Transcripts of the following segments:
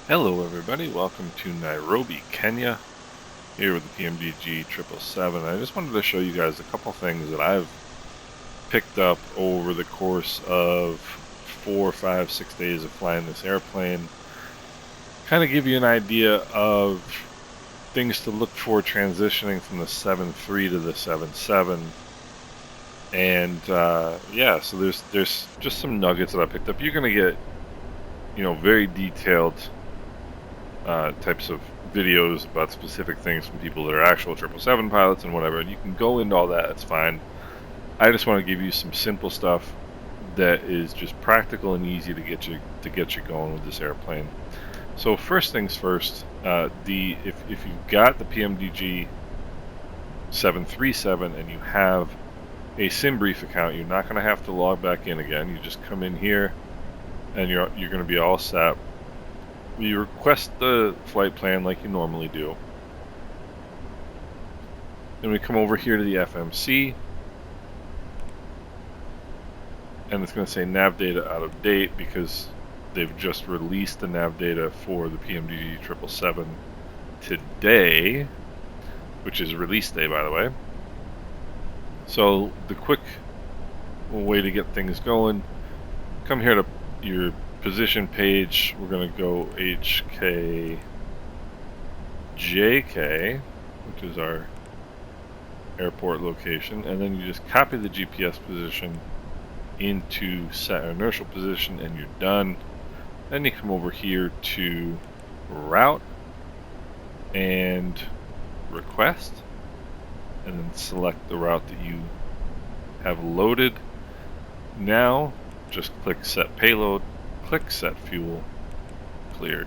Hello everybody, welcome to Nairobi, Kenya, here with the PMDG 777. I just wanted to show you guys a couple things that I've picked up over the course of 4, 5, 6 days of flying this airplane. Kind of give you an idea of things to look for transitioning from the 7.3 to the 7.7. And yeah, so there's just some nuggets that I picked up. You're going to get, very detailed types of videos about specific things from people that are actual 777 pilots and whatever, and you can go into all that, it's fine. I just want to give you some simple stuff that is just practical and easy to get you going with this airplane. So first things first, if you've got the PMDG 737 and you have a Simbrief account, you're not going to have to log back in again. You just come in here and you're going to be all set. You request the flight plan like you normally do. Then we come over here to the FMC, and it's going to say nav data out of date because they've just released the nav data for the PMDG 777 today, which is release day, by the way. So the quick way to get things going, come here to your position page. We're going to go HKJK, which is our airport location, and then you just copy the GPS position into set inertial position and you're done. Then you come over here to route and request, and then select the route that you have loaded. Now just click set payload, click set fuel, clear,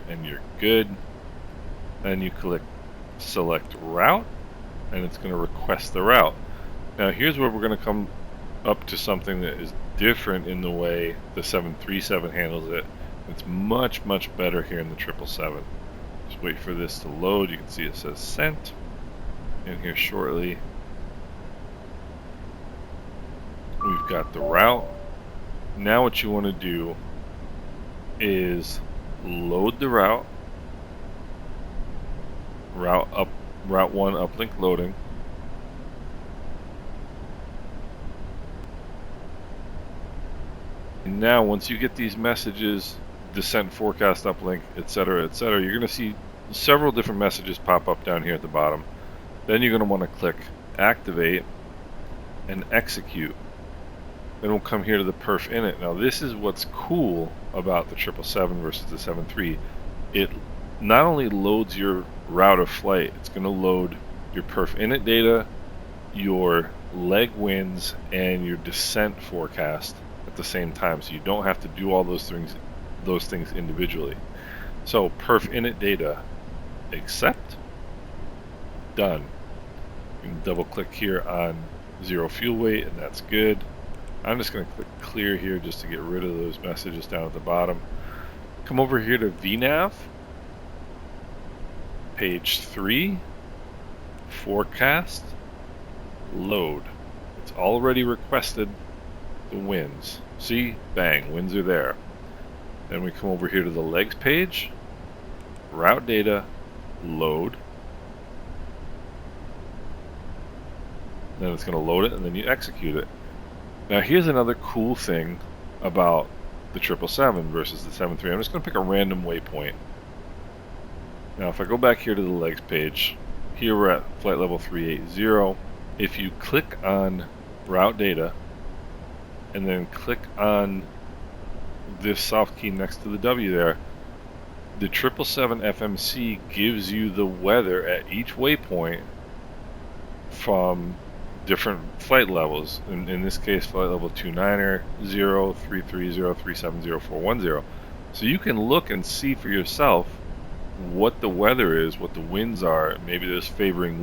and you're good. Then you click select route, and it's going to request the route. Now here's where we're going to come up to something that is different in the way the 737 handles it. It's much better here in the 777. Just wait for this to load. You can see it says sent in here shortly. We've got the route. Now what you want to do is load the route. Route 1 uplink loading. And now once you get these messages, descent forecast uplink, etc., you're going to see several different messages pop up down here at the bottom. Then you're going to want to click activate and execute. Then we'll come here to the perf init. Now this is what's cool about the 777 versus the 7.3. It not only loads your route of flight, it's going to load your perf init data, your leg winds, and your descent forecast at the same time. So you don't have to do all those things individually. So perf init data, accept, done. You can double click here on 0 fuel weight, and that's good. I'm just going to click clear here just to get rid of those messages down at the bottom. Come over here to VNAV, page 3, forecast, load. It's already requested the winds. See, bang, winds are there. Then we come over here to the legs page, route data, load. Then it's going to load it, and then you execute it. Now here's another cool thing about the 777 versus the 7.3. I'm just going to pick a random waypoint. Now if I go back here to the legs page, here we're at flight level 380. If you click on route data and then click on this soft key next to the W there, the 777 FMC gives you the weather at each waypoint from different flight levels. In this case, flight level 290, 330, 370, 410. So you can look and see for yourself what the weather is, what the winds are. Maybe there's favorable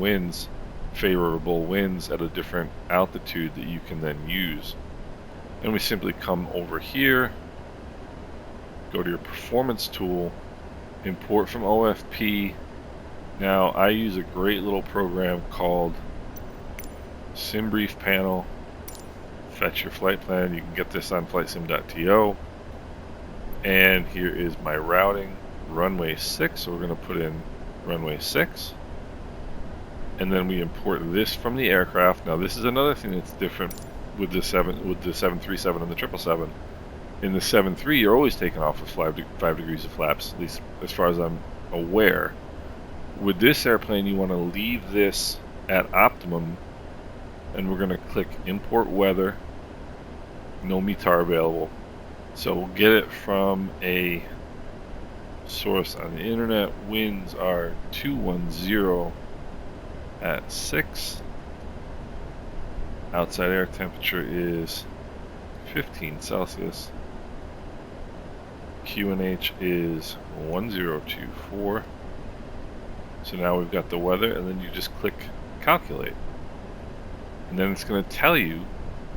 winds at a different altitude that you can then use. And we simply come over here, go to your performance tool, import from OFP. Now I use a great little program called Simbrief panel. Fetch your flight plan. You can get this on flightsim.to. And here is my routing. runway 6, so we're going to put in runway 6. And then we import this from the aircraft. Now this is another thing that's different with the 737 and the 777. In the 737, you're always taking off with 5 degrees of flaps, at least as far as I'm aware. With this airplane, you want to leave this at optimum, and we're going to click import weather, no METAR available. So we'll get it from a source on the internet. Winds are 210 at 6. Outside air temperature is 15 Celsius. QNH is 1024. So now we've got the weather, and then you just click calculate. And then it's going to tell you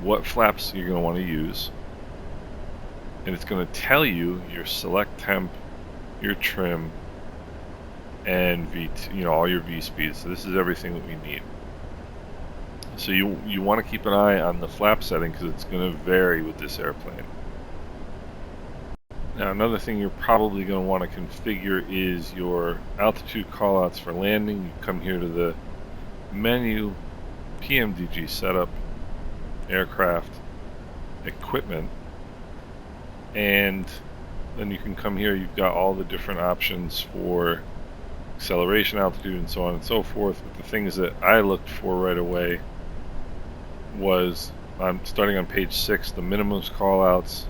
what flaps you're going to want to use. And it's going to tell you your select temp, your trim, and all your V speeds. So this is everything that we need. So you want to keep an eye on the flap setting because it's going to vary with this airplane. Now another thing you're probably going to want to configure is your altitude callouts for landing. You come here to the menu, PMDG setup, aircraft, equipment, and then you can come here. You've got all the different options for acceleration, altitude, and so on and so forth. But the things that I looked for right away was, I'm starting on page 6, the minimums callouts.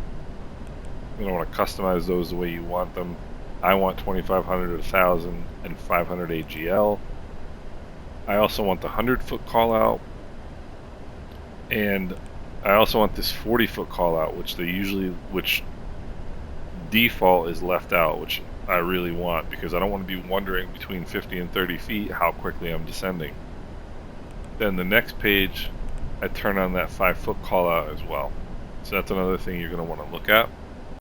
You don't want to customize those the way you want them. I want 2500, 1000, and 500 AGL. I also want the 100-foot callout, and I also want this 40-foot callout, which default is left out, which I really want because I don't want to be wondering between 50 and 30 feet how quickly I'm descending. Then the next page, I turn on that 5-foot callout as well. So that's another thing you're going to want to look at.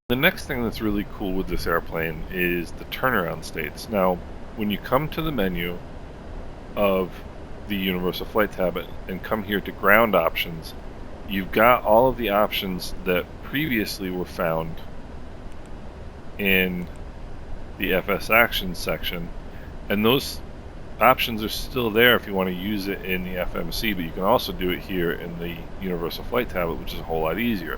The next thing that's really cool with this airplane is the turnaround states. Now, when you come to the menu of the Universal Flight tab and come here to ground options, you've got all of the options that previously were found in the FS Actions section, and those options are still there if you want to use it in the FMC, but you can also do it here in the Universal Flight tablet, which is a whole lot easier.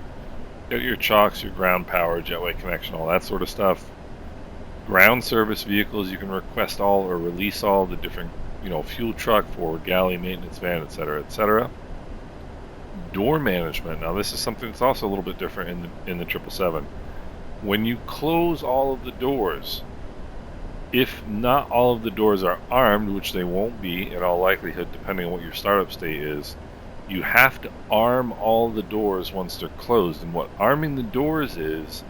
Got your chocks, your ground power, jetway connection, all that sort of stuff. Ground service vehicles, you can request all or release all the different, fuel truck, forward galley, maintenance van, etc., etc. Door management. Now this is something that's also a little bit different in the 777. When you close all of the doors, if not all of the doors are armed, which they won't be in all likelihood depending on what your startup state is, you have to arm all the doors once they're closed. And what arming the doors is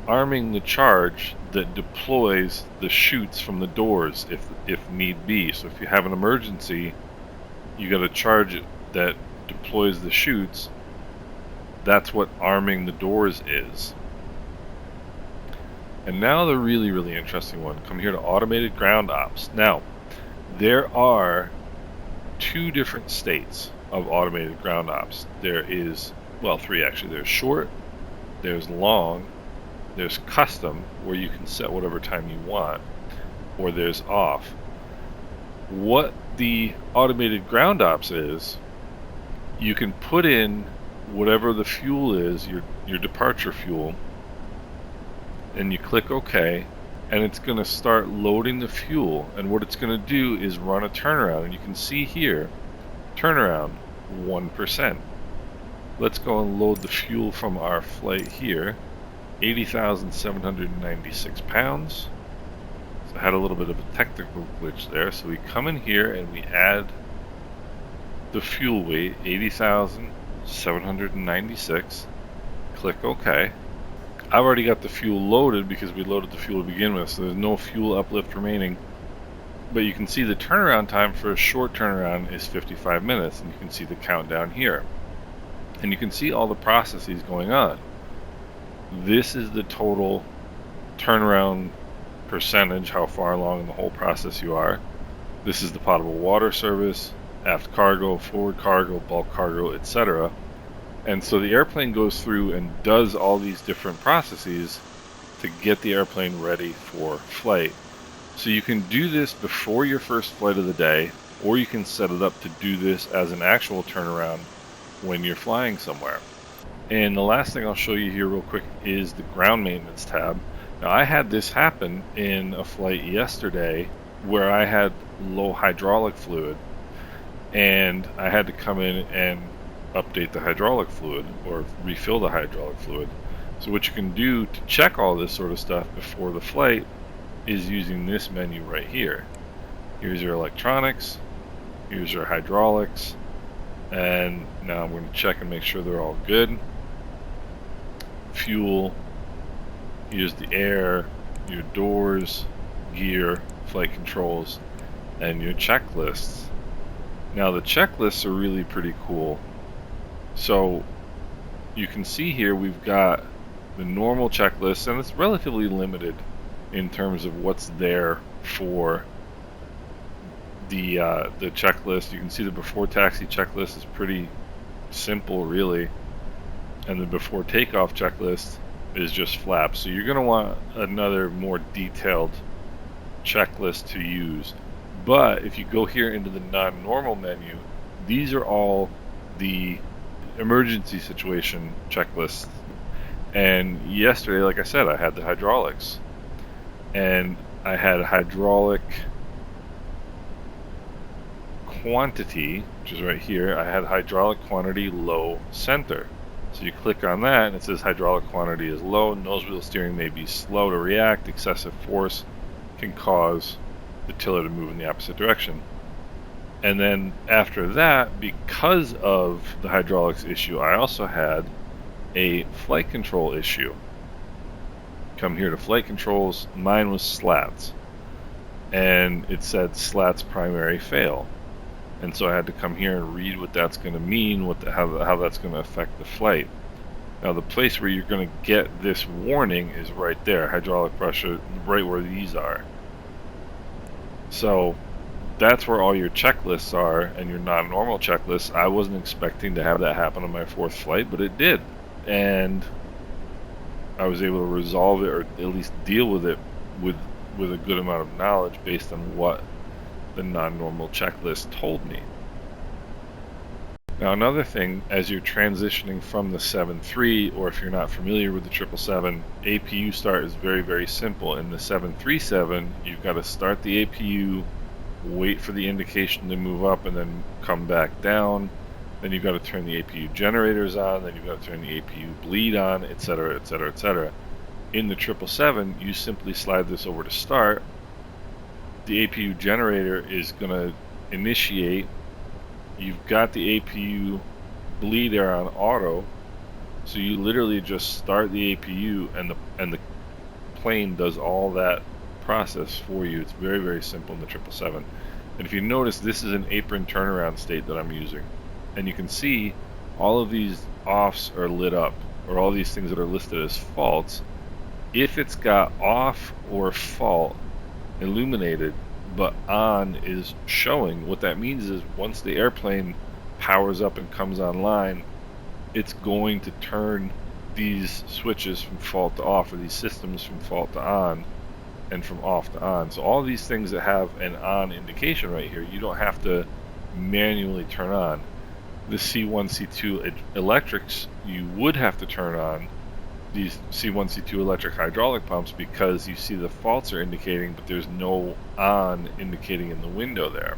arming the charge that deploys the chutes from the doors if need be. So if you have an emergency, you got a charge that deploys the chutes. That's what arming the doors is. And now the really, really interesting one. Come here to automated ground ops. Now, there are 2 different states of automated ground ops. There is, well, 3 actually. There's short, there's long, there's custom, where you can set whatever time you want, or there's off. What the automated ground ops is, you can put in whatever the fuel is, your departure fuel, and you click OK, and it's going to start loading the fuel. And what it's going to do is run a turnaround, and you can see here, turnaround 1%. Let's go and load the fuel from our flight here. 80,796 pounds. So I had a little bit of a technical glitch there. So we come in here and we add the fuel weight, 80,796. Click OK. I've already got the fuel loaded because we loaded the fuel to begin with, so there's no fuel uplift remaining. But you can see the turnaround time for a short turnaround is 55 minutes, and you can see the countdown here. And you can see all the processes going on. This is the total turnaround percentage, how far along in the whole process you are. This is the potable water service, aft cargo, forward cargo, bulk cargo, etc. And so the airplane goes through and does all these different processes to get the airplane ready for flight. So you can do this before your first flight of the day, or you can set it up to do this as an actual turnaround when you're flying somewhere. And the last thing I'll show you here real quick is the ground maintenance tab. Now, I had this happen in a flight yesterday where I had low hydraulic fluid, and I had to come in and update the hydraulic fluid or refill the hydraulic fluid. So what you can do to check all this sort of stuff before the flight is using this menu right here. Here's your electronics, here's your hydraulics, and now I'm going to check and make sure they're all good. Fuel, here's the air, your doors, gear, flight controls, and your checklists. Now the checklists are really pretty cool. So you can see here we've got the normal checklist, and it's relatively limited in terms of what's there for the checklist. You can see the before taxi checklist is pretty simple, really, and the before takeoff checklist is just flaps. So you're going to want another more detailed checklist to use. But if you go here into the non-normal menu, these are all the emergency situation checklists. And yesterday, like I said, I had the hydraulics, and I had a hydraulic quantity, which is right here. I had hydraulic quantity low center. So you click on that and it says hydraulic quantity is low, nose wheel steering may be slow to react, excessive force can cause the tiller to move in the opposite direction. And then after that, because of the hydraulics issue, I also had a flight control issue. Come here to flight controls, mine was slats, and it said slats primary fail. And so I had to come here and read what that's going to mean, how that's going to affect the flight. Now the place where you're going to get this warning is right there, hydraulic pressure, right where these are. So that's where all your checklists are, and your non-normal checklists. I wasn't expecting to have that happen on my fourth flight, but it did. And I was able to resolve it, or at least deal with it with a good amount of knowledge based on what the non-normal checklist told me. Now another thing, as you're transitioning from the 7.3, or if you're not familiar with the 777, APU start is very, very simple. In the 737, you've got to start the APU, wait for the indication to move up, and then come back down. Then you've got to turn the APU generators on, then you've got to turn the APU bleed on, etc., etc., etc. In the 777, you simply slide this over to start. The APU generator is going to initiate. You've got the APU bleed air on auto, so you literally just start the APU, and the plane does all that process for you. It's very, very simple in the 777. And if you notice, this is an apron turnaround state that I'm using, and you can see all of these offs are lit up, or all these things that are listed as faults. If it's got off or fault illuminated but on is showing, what that means is once the airplane powers up and comes online, it's going to turn these switches from fault to off, or these systems from fault to on and from off to on. So all these things that have an on indication right here, you don't have to manually turn on. The C1, C2 electrics, you would have to turn on these C1, C2 electric hydraulic pumps, because you see the faults are indicating, but there's no on indicating in the window there.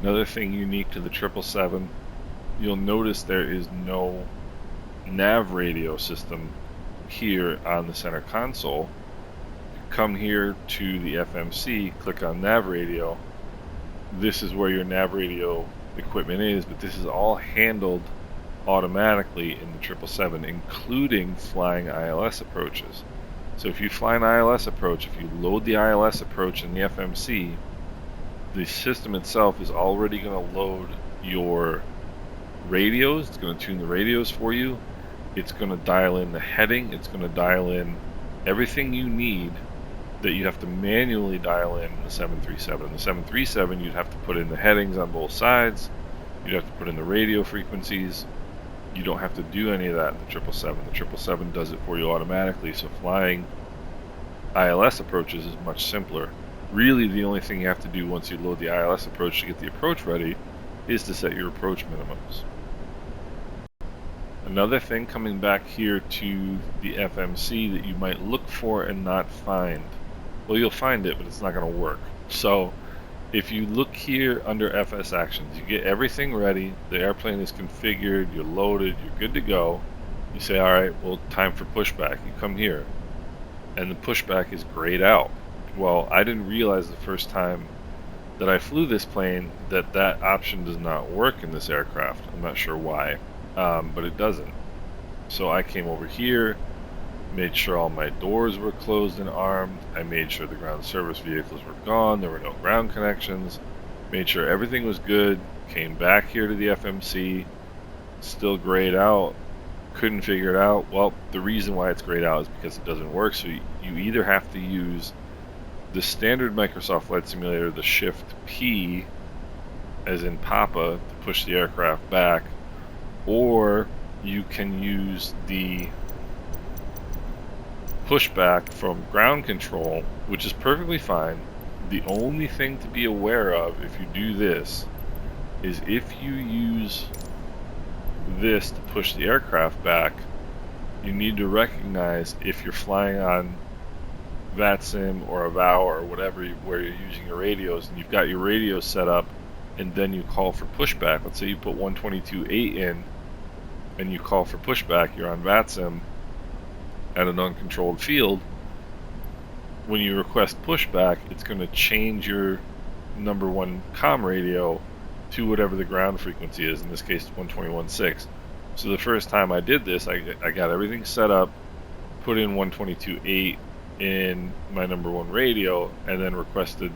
Another thing unique to the 777, you'll notice there is no NAV radio system here on the center console. Come here to the FMC, click on NAV radio. This is where your NAV radio equipment is, but this is all handled automatically in the 777, including flying ILS approaches. So if you fly an ILS approach, if you load the ILS approach in the FMC, the system itself is already going to load your radios. It's going to tune the radios for you. It's going to dial in the heading. It's going to dial in everything you need that you have to manually dial in the 737. In the 737, you'd have to put in the headings on both sides. You'd have to put in the radio frequencies. You don't have to do any of that in the 777. The 777 does it for you automatically. So flying ILS approaches is much simpler. Really, the only thing you have to do once you load the ILS approach to get the approach ready is to set your approach minimums. Another thing coming back here to the FMC that you might look for and not find. Well, you'll find it, but it's not going to work. So if you look here under FS actions, you get everything ready, the airplane is configured, you're loaded, you're good to go. You say, all right, well, time for pushback. You come here, and the pushback is grayed out. Well, I didn't realize the first time that I flew this plane that that option does not work in this aircraft. I'm not sure why, but it doesn't. So I came over here, made sure all my doors were closed and armed. I made sure the ground service vehicles were gone, there were no ground connections, made sure everything was good, came back here to the FMC, still grayed out, couldn't figure it out. Well, the reason why it's grayed out is because it doesn't work, so you either have to use the standard Microsoft Flight Simulator, the Shift P, as in Papa, to push the aircraft back, or you can use the pushback from ground control, which is perfectly fine. The only thing to be aware of if you do this is if you use this to push the aircraft back, you need to recognize if you're flying on VATSIM or a VOW or whatever, where you're using your radios and you've got your radios set up and then you call for pushback. Let's say you put 122.8 in and you call for pushback, you're on VATSIM at an uncontrolled field. When you request pushback, it's going to change your number one comm radio to whatever the ground frequency is, in this case 121.6. So the first time I did this, I got everything set up, put in 122.8 in my number one radio, and then requested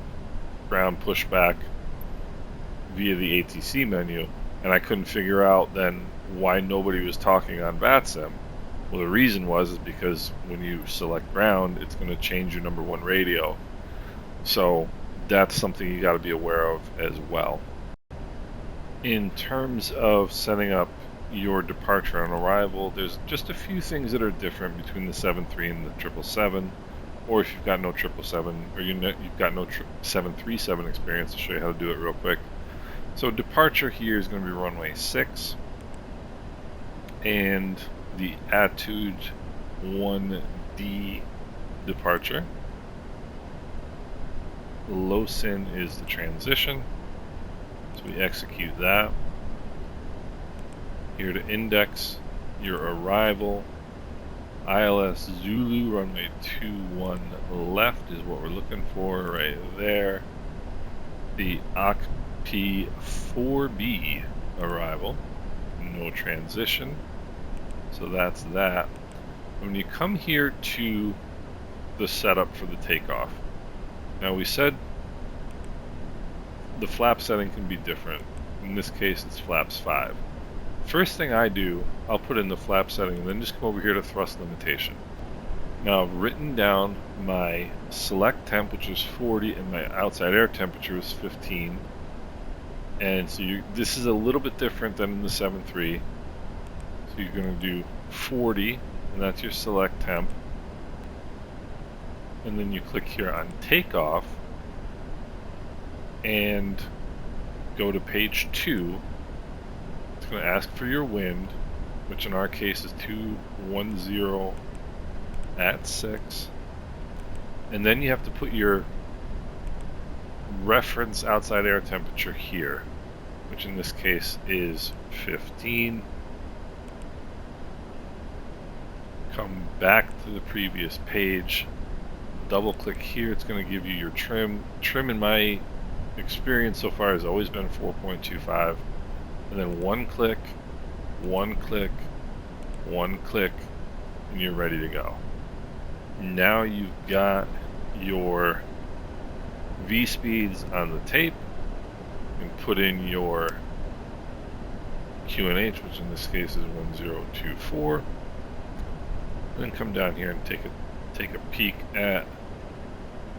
ground pushback via the ATC menu, and I couldn't figure out then why nobody was talking on VATSIM. Well, the reason is because when you select ground, it's going to change your number one radio. So that's something you got to be aware of as well. In terms of setting up your departure and arrival, there's just a few things that are different between the 737 and the 777, or if you've got no 777 or you've got no 737 experience, I'll show you how to do it real quick. So departure here is going to be runway 6, and the attitude 1D departure. Low sin is the transition, so we execute that. Here to index your arrival, ILS Zulu runway 21 left is what we're looking for right there. The APU 4B arrival, no transition, so that's that. When you come here to the setup for the takeoff, now we said the flap setting can be different. In this case it's flaps 5. First thing I do, I'll put in the flap setting and then just come over here to thrust limitation. Now I've written down my select temp, which is 40, and my outside air temperature is 15. And so this is a little bit different than in the 7.3. So you're going to do 40, and that's your select temp. And then you click here on takeoff and go to page 2. It's going to ask for your wind, which in our case is 210 at 6. And then you have to put your reference outside air temperature here, which in this case is 15. Come back to the previous page, double click here, it's going to give you your trim. Trim in my experience so far has always been 4.25, and then one click, one click, one click, and you're ready to go. Now you've got your V speeds on the tape, and put in your QNH, which in this case is 1024. Then come down here and take a peek at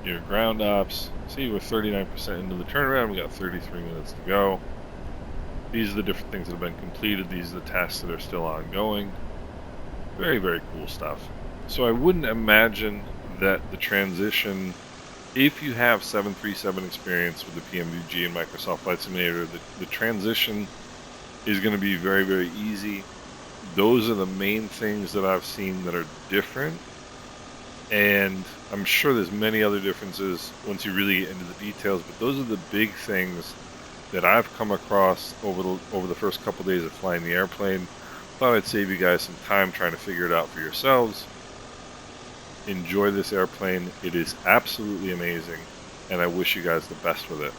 your ground ops. See, we're 39% into the turnaround. We got 33 minutes to go. These are the different things that have been completed. These are the tasks that are still ongoing. Very, very cool stuff. So I wouldn't imagine that the transition, if you have 737 experience with the PMDG and Microsoft Flight Simulator, the transition is going to be very, very easy. Those are the main things that I've seen that are different. And I'm sure there's many other differences once you really get into the details, but those are the big things that I've come across over the first couple days of flying the airplane. Thought I'd save you guys some time trying to figure it out for yourselves. Enjoy this airplane. It is absolutely amazing, and I wish you guys the best with it.